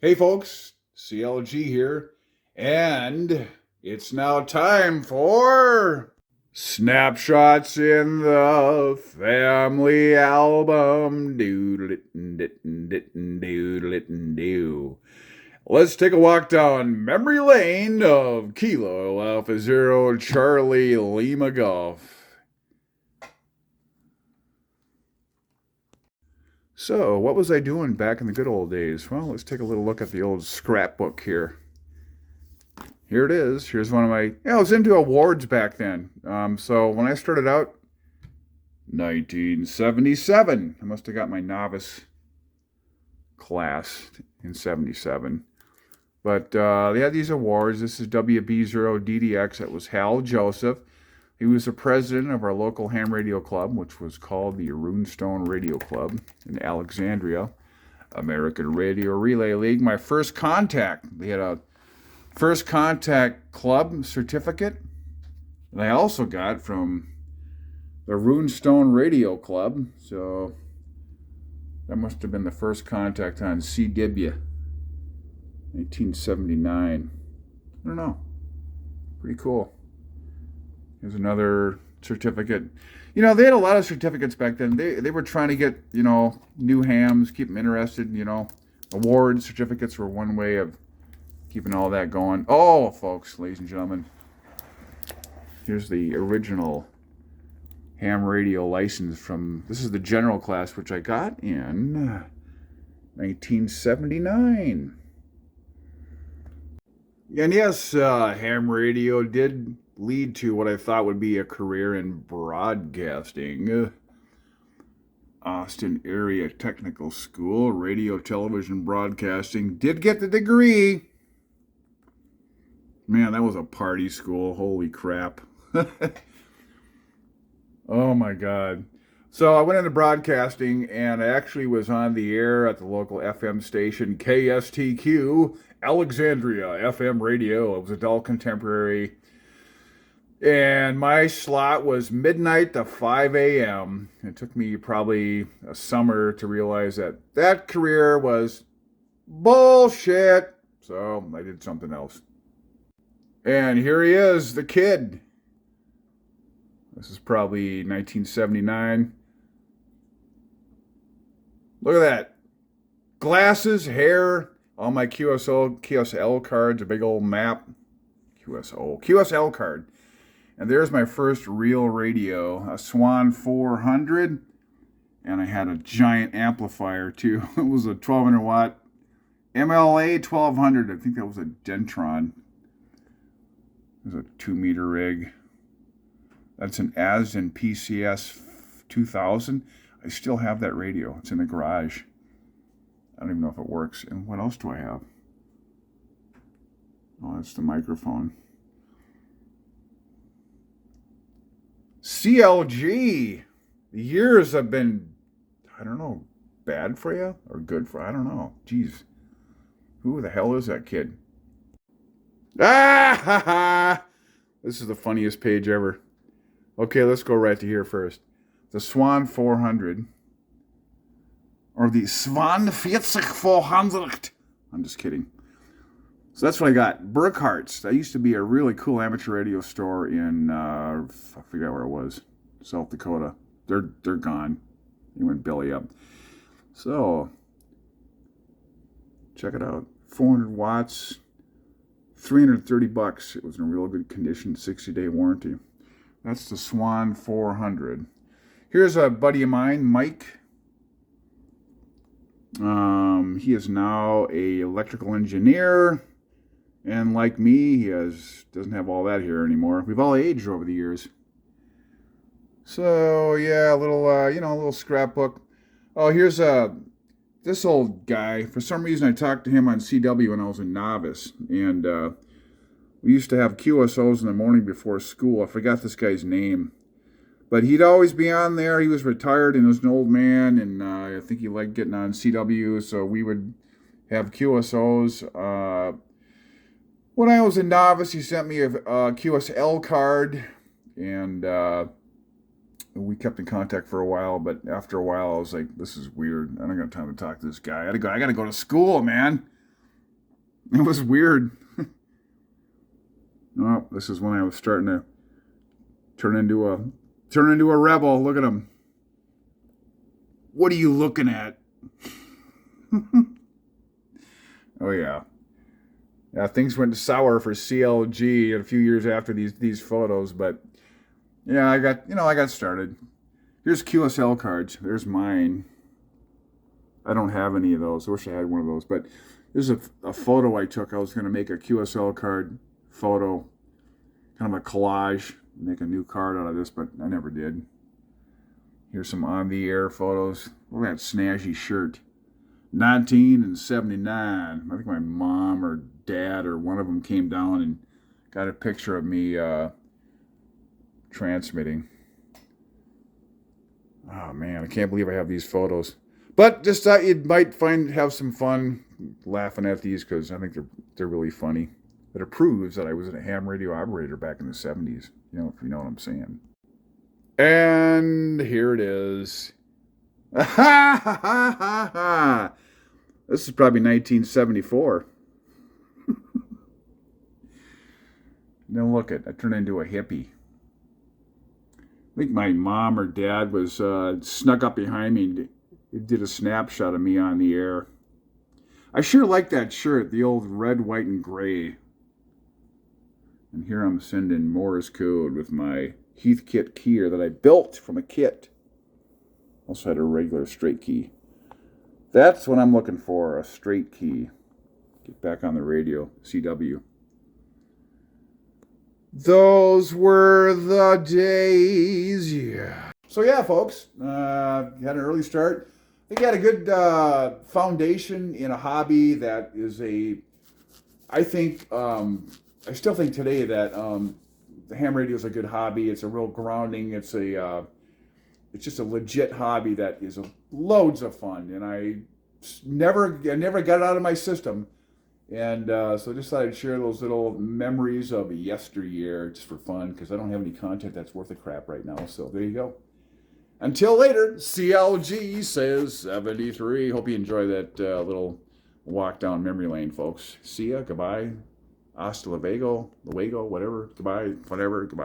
Hey folks, CLG here, and it's now time for Snapshots in the Family Album. Doodle-it-and-dit-and-dit-and-doodle-it-and-do. Let's take a walk down memory lane of Kilo Alpha Zero Charlie Lima Golf. So, what was I doing back in the good old days? Well, let's take a little look at the old scrapbook here. Here it is. Here's one of my, I was into awards back then. So when I started out, 1977, I must have got my novice class in 77. But they had these awards. This is WB0DDX. That was Hal Joseph. He was the president of our local ham radio club, which was called the Runestone Radio Club in Alexandria, American Radio Relay League. My first contact, they had a first contact club certificate that I also got from the Runestone Radio Club. So that must have been the first contact on CW, 1979. I don't know. Pretty cool. Here's another certificate. You know, they had a lot of certificates back then. They were trying to get, new hams, keep them interested, Award certificates were one way of keeping all that going. Oh, folks, ladies and gentlemen, here's the original ham radio license from, this is the general class, which I got in 1979. And yes, ham radio did lead to what I thought would be a career in broadcasting. Austin Area Technical School, radio, television, broadcasting. Did get the degree. Man, that was a party school. Holy crap. Oh my God. So I went into broadcasting and I actually was on the air at the local FM station, KSTQ, Alexandria FM radio. It was adult contemporary. And my slot was midnight to 5 a.m. It took me probably a summer to realize that that career was bullshit. So I did something else. And here he is, the kid. This is probably 1979. Look at that. Glasses, hair, all my QSL cards, a big old map. QSL card. And there's my first real radio, a Swan 400. And I had a giant amplifier too. It was a 1200 watt MLA 1200. I think that was a Dentron. It was a 2-meter rig. That's an Asden PCS 2000. I still have that radio. It's in the garage. I don't even know if it works. And what else do I have? Oh, that's the microphone. CLG. The years have been, I don't know, bad for you or good for you? I don't know. Jeez. Who the hell is that kid? Ah, ha, ha. This is the funniest page ever. Okay, let's go right to here first. The Swan 400. Or the Swan 400. I'm just kidding. So that's what I got. Burkhart's. That used to be a really cool amateur radio store in, I forget where it was. South Dakota. They're gone. They went belly up. So, check it out. 400 watts. $330. It was in real good condition, 60-day warranty. That's the Swan 400. Here's a buddy of mine, Mike. He is now a electrical engineer, and like me, he doesn't have all that here anymore. We've all aged over the years. So yeah, a little scrapbook. Oh, here's this old guy. For some reason, I talked to him on CW when I was a novice, and we used to have QSOs in the morning before school. I forgot this guy's name. But he'd always be on there. He was retired and was an old man, and I think he liked getting on CW, so we would have QSOs. When I was a novice, he sent me a QSL card, and we kept in contact for a while, but after a while, I was like, this is weird. I don't got time to talk to this guy. I gotta go to school, man. It was weird. Oh, this is when I was starting to turn into a rebel. Look at him. What are you looking at? Oh yeah. Yeah, things went sour for CLG a few years after these photos, but yeah, I got started. Here's QSL cards. There's mine. I don't have any of those. I wish I had one of those, but this is a photo I took. I was going to make a QSL card photo, kind of a collage, make a new card out of this, but I never did. Here's some on the air photos. Look at that snazzy shirt. 1979. I think my mom or dad or one of them came down and got a picture of me transmitting. Oh man, I can't believe I have these photos. But just thought you might have some fun laughing at these because I think they're really funny. But it proves that I was a ham radio operator back in the 70s. You know, if you know what I'm saying. And here it is. Ha ha ha ha ha! This is probably 1974. Then look at I turned into a hippie. I think my mom or dad was snuck up behind me and did a snapshot of me on the air. I sure like that shirt, the old red, white, and gray. And here I'm sending Morse code with my Heathkit keyer that I built from a kit. Also had a regular straight key. That's what I'm looking for, a straight key. Get back on the radio, CW. Those were the days, yeah. So yeah, folks, had an early start. I think I had a good foundation in a hobby that is I still think today that the ham radio is a good hobby. It's a real grounding. It's just a legit hobby that is loads of fun, and I never got it out of my system. And so I just thought I'd share those little memories of yesteryear just for fun because I don't have any content that's worth a crap right now. So there you go. Until later, CLG says 73. Hope you enjoy that little walk down memory lane, folks. See ya. Goodbye. Hasta luego, whatever. Goodbye. Whatever. Goodbye.